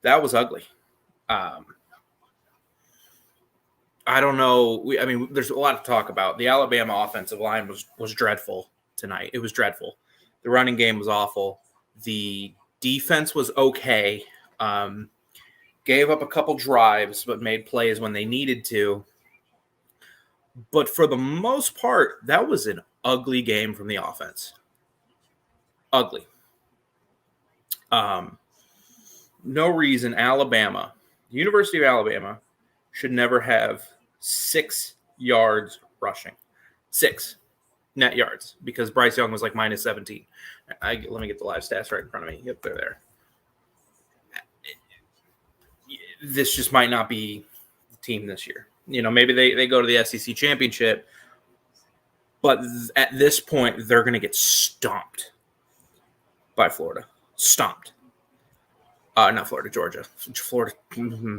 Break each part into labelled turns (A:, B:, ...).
A: That was ugly. I don't know. There's a lot to talk about. The Alabama offensive line was dreadful tonight. It was dreadful. The running game was awful. The defense was okay. Gave up a couple drives, but made plays when they needed to. But for the most part, that was an ugly game from the offense. Ugly. No reason Alabama, University of Alabama, should never have 6 yards rushing. 6 net yards, because Bryce Young was like minus 17. Let me get the live stats right in front of me. Yep, they're there. This just might not be the team this year. Maybe they go to the SEC championship, but at this point, they're going to get stomped by Florida. Stomped. Not Florida, Georgia. Florida. Mm-hmm.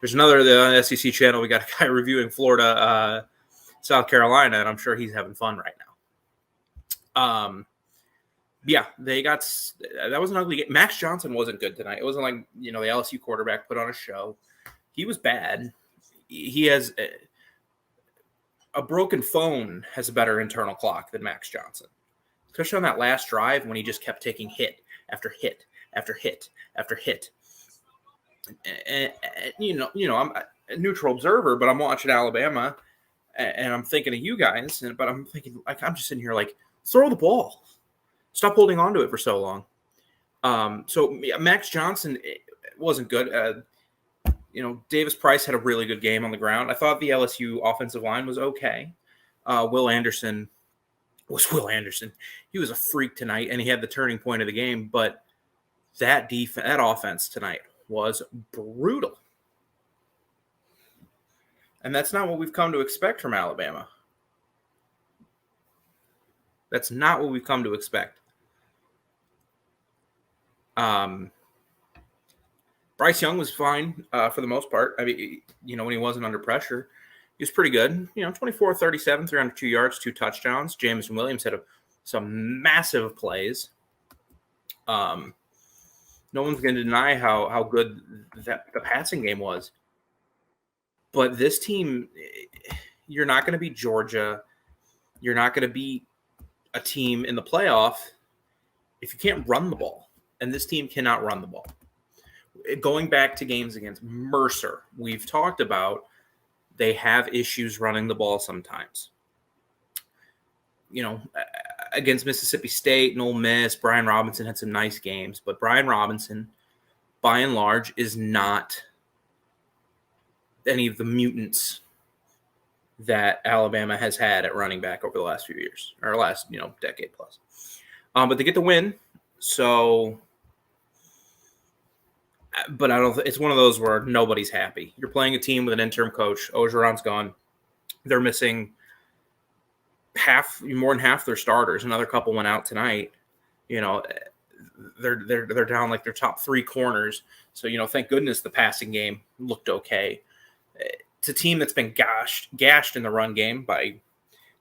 A: There's the SEC channel. We got a guy reviewing Florida, South Carolina, and I'm sure he's having fun right now. Yeah, that was an ugly game. Max Johnson wasn't good tonight. It wasn't like, the LSU quarterback put on a show. He was bad. He has a broken phone has a better internal clock than Max Johnson, especially on that last drive when he just kept taking hit after hit after hit after hit. And I'm a neutral observer, but I'm watching Alabama, and I'm thinking of you guys. But I'm thinking, I'm just sitting here like, throw the ball. Stop holding on to it for so long. So Max Johnson wasn't good. Davis Price had a really good game on the ground. I thought the LSU offensive line was okay. Will Anderson was Will Anderson. He was a freak tonight, and he had the turning point of the game. But that offense tonight was brutal. And that's not what we've come to expect from Alabama. That's not what we've come to expect. Bryce Young was fine for the most part. When he wasn't under pressure, he was pretty good. 24, 37, 302 yards, 2 touchdowns. Jameson Williams had some massive plays. No one's going to deny how good the passing game was. But this team, you're not going to beat Georgia. You're not going to beat a team in the playoff if you can't run the ball. And this team cannot run the ball. Going back to games against Mercer, we've talked about they have issues running the ball sometimes. Against Mississippi State and Ole Miss, Brian Robinson had some nice games, but Brian Robinson, by and large, is not any of the mutants that Alabama has had at running back over the last few years, or last, decade plus. But they get the win, so... But it's one of those where nobody's happy. You're playing a team with an interim coach. Orgeron's gone. They're missing more than half their starters. Another couple went out tonight. They're down like their top 3 corners. So, thank goodness the passing game looked okay. It's a team that's been gashed in the run game by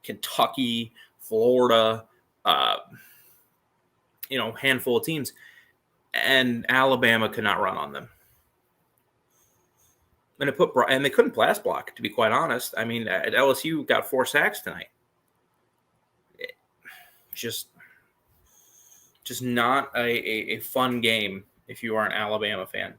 A: Kentucky, Florida, handful of teams. And Alabama could not run on them. And they couldn't pass block, to be quite honest. LSU got 4 sacks tonight. Just not a fun game if you are an Alabama fan.